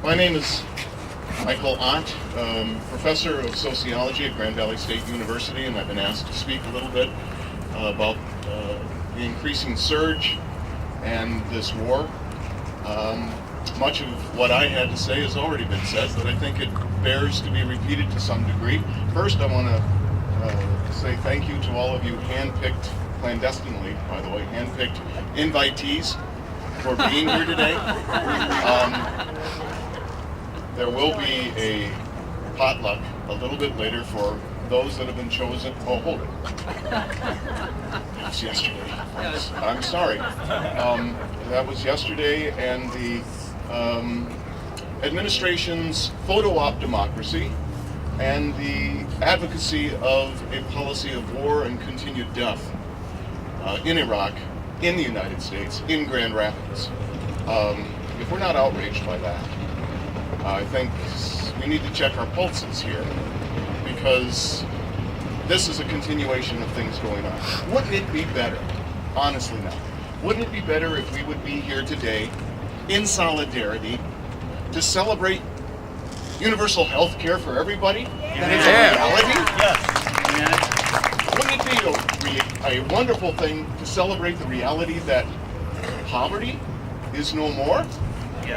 My name is Michael Ott, professor of sociology at Grand Valley State University, and I've been asked to speak a little bit about the increasing surge and this war. Much of what I had to say has already been said, but I think it bears to be repeated to some degree. First, I want to say thank you to all of you handpicked, clandestinely, by the way, handpicked invitees for being here today. There will be a potluck a little bit later for those that have been chosen. Oh, hold it. That was yesterday. I'm sorry. That was yesterday, and the administration's photo-op democracy and the advocacy of a policy of war and continued death in Iraq, in the United States, in Grand Rapids. If we're not outraged by that, I think we need to check our pulses here, because this is a continuation of things going on. Wouldn't it be better, honestly now, wouldn't it be better if we would be here today in solidarity to celebrate universal health care for everybody? That is a reality? Yes. Wouldn't it be a wonderful thing to celebrate the reality that poverty is no more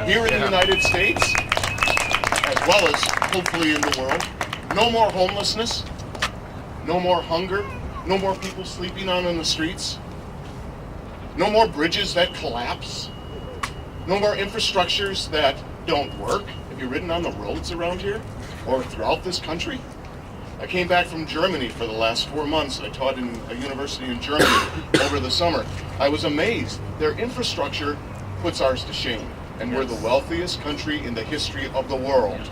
here in the United States, as well as hopefully in the world? No more homelessness, no more hunger, no more people sleeping on the streets, no more bridges that collapse, no more infrastructures that don't work. Have you ridden on the roads around here or throughout this country? I came back from Germany for the last 4 months. I taught in a university in Germany over the summer. I was amazed. Their infrastructure puts ours to shame, and we're the wealthiest country in the history of the world.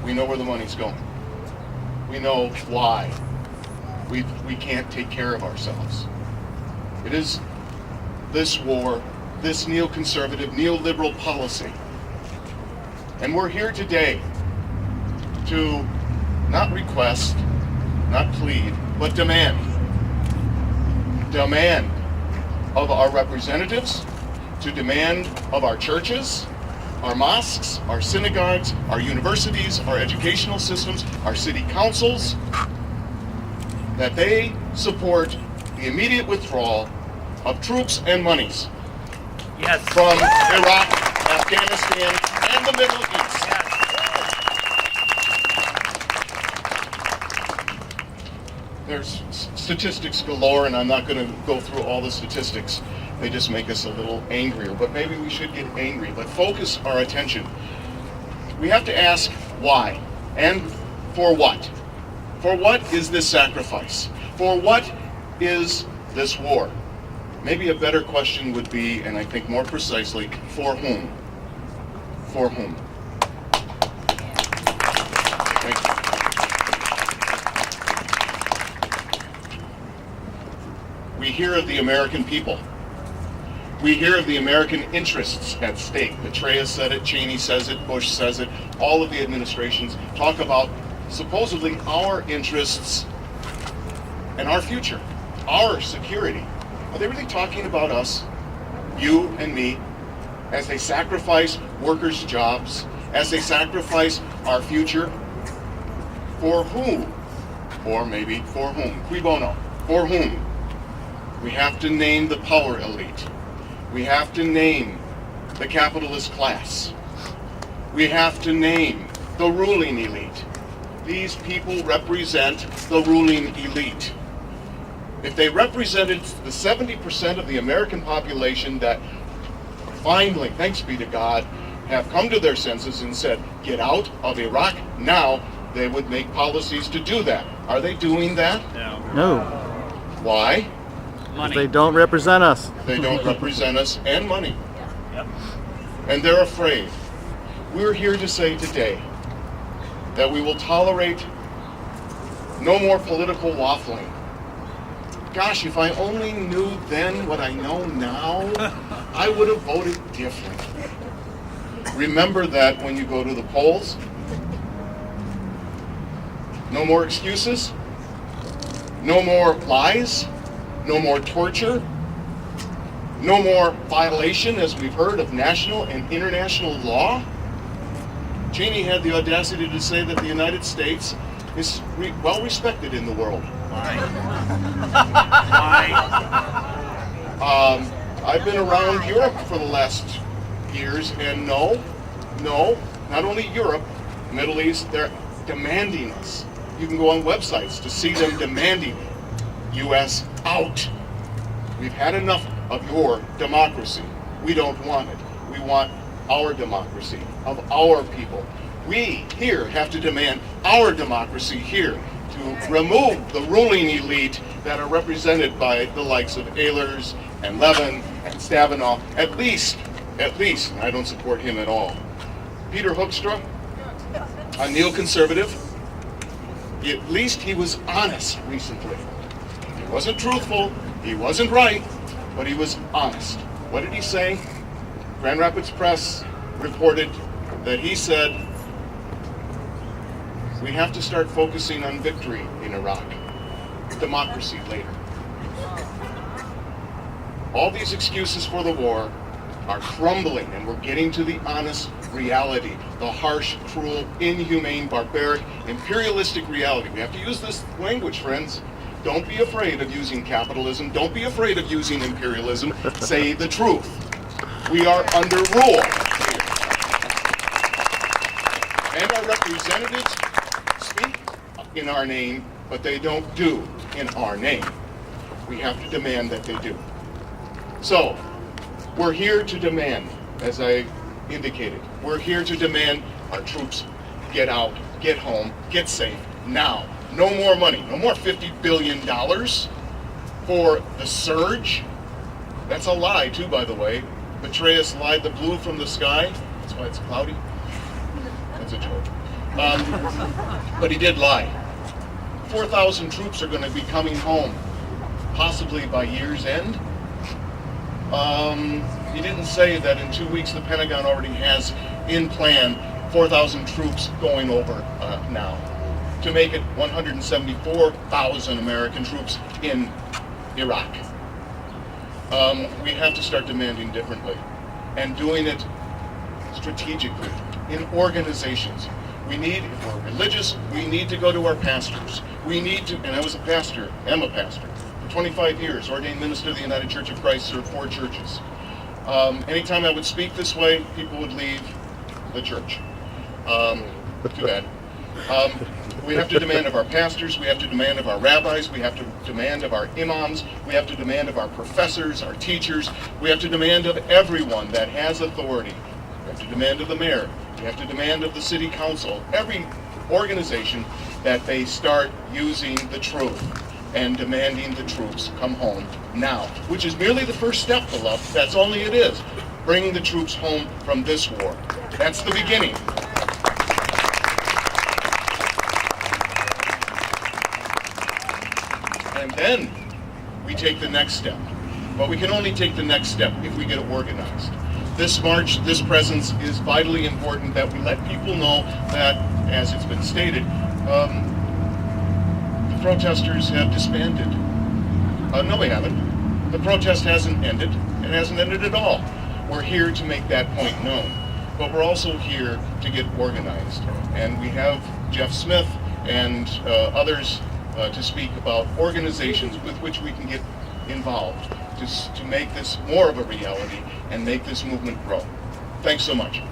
We know where the money's going. We know why we can't take care of ourselves. It is this war, this neoconservative, neoliberal policy. And we're here today to not request, not plead, but demand of our representatives, to demand of our churches, our mosques, our synagogues, our universities, our educational systems, our city councils, that they support the immediate withdrawal of troops and monies from Iraq, Afghanistan, and the Middle East. There's statistics galore, and I'm not going to go through all the statistics. They just make us a little angrier, but maybe we should get angry, but focus our attention. We have to ask why, and for what? For what is this sacrifice? For what is this war? Maybe a better question would be, and I think more precisely, for whom? For whom? Thank you. We hear of the American people. We hear of the American interests at stake. Petraeus said it, Cheney says it, Bush says it. All of the administrations talk about supposedly our interests and our future, our security. Are they really talking about us, you and me, as they sacrifice workers' jobs, as they sacrifice our future? For who? Or maybe for whom? Cui bono? For whom? We have to name the power elite. We have to name the capitalist class. We have to name the ruling elite. These people represent the ruling elite. If they represented the 70% of the American population that finally, thanks be to God, have come to their senses and said, get out of Iraq now, they would make policies to do that. Are they doing that? No. Why? Money. They don't represent us. They don't represent us, and money. Yep. And they're afraid. We're here to say today that we will tolerate no more political waffling. Gosh, if I only knew then what I know now, I would have voted differently. Remember that when you go to the polls. No more excuses. No more lies. No more torture. No more violation, as we've heard, of national and international law. Cheney had the audacity to say that the United States is well respected in the world. Why? I've been around Europe for the last years, and no, not only Europe, Middle East, they're demanding us. You can go on websites to see them demanding U.S. out. We've had enough of your democracy. We don't want it. We want our democracy, of our people. We here have to demand our democracy here to remove the ruling elite that are represented by the likes of Ehlers and Levin and Stabenow, at least, and I don't support him at all. Peter Hoekstra, a neoconservative, at least he was honest recently. He wasn't truthful, he wasn't right, but he was honest. What did he say? Grand Rapids Press reported that he said, we have to start focusing on victory in Iraq, democracy later. All these excuses for the war are crumbling, and we're getting to the honest reality, the harsh, cruel, inhumane, barbaric, imperialistic reality. We have to use this language, friends. Don't be afraid of using capitalism. Don't be afraid of using imperialism. Say the truth. We are under rule here. And our representatives speak in our name, but they don't do in our name. We have to demand that they do. So, we're here to demand, as I indicated, we're here to demand our troops get out, get home, get safe, now. No more money, no more $50 billion for the surge. That's a lie, too, by the way. Petraeus lied the blue from the sky. That's why it's cloudy. That's a joke. But he did lie. 4,000 troops are going to be coming home, possibly by year's end. He didn't say that in 2 weeks the Pentagon already has in plan 4,000 troops going over now to make it 174,000 American troops in Iraq. We have to start demanding differently and doing it strategically in organizations. We need, if we're religious, we need to go to our pastors. We need to, and I was a pastor, am a pastor, for 25 years, ordained minister of the United Church of Christ, served 4 churches. Anytime I would speak this way, people would leave the church. Too bad. We have to demand of our pastors, we have to demand of our rabbis, we have to demand of our imams, we have to demand of our professors, our teachers, we have to demand of everyone that has authority. We have to demand of the mayor, we have to demand of the city council, every organization, that they start using the truth and demanding the troops come home now, which is merely the first step, beloved. That's all it is. Bringing the troops home from this war. That's the beginning. And then we take the next step. But we can only take the next step if we get organized. This march, this presence is vitally important, that we let people know that, as it's been stated, the protesters have disbanded. No, we haven't. The protest hasn't ended. It hasn't ended at all. We're here to make that point known. But we're also here to get organized. And we have Jeff Smith and others to speak about organizations with which we can get involved to make this more of a reality and make this movement grow. Thanks so much.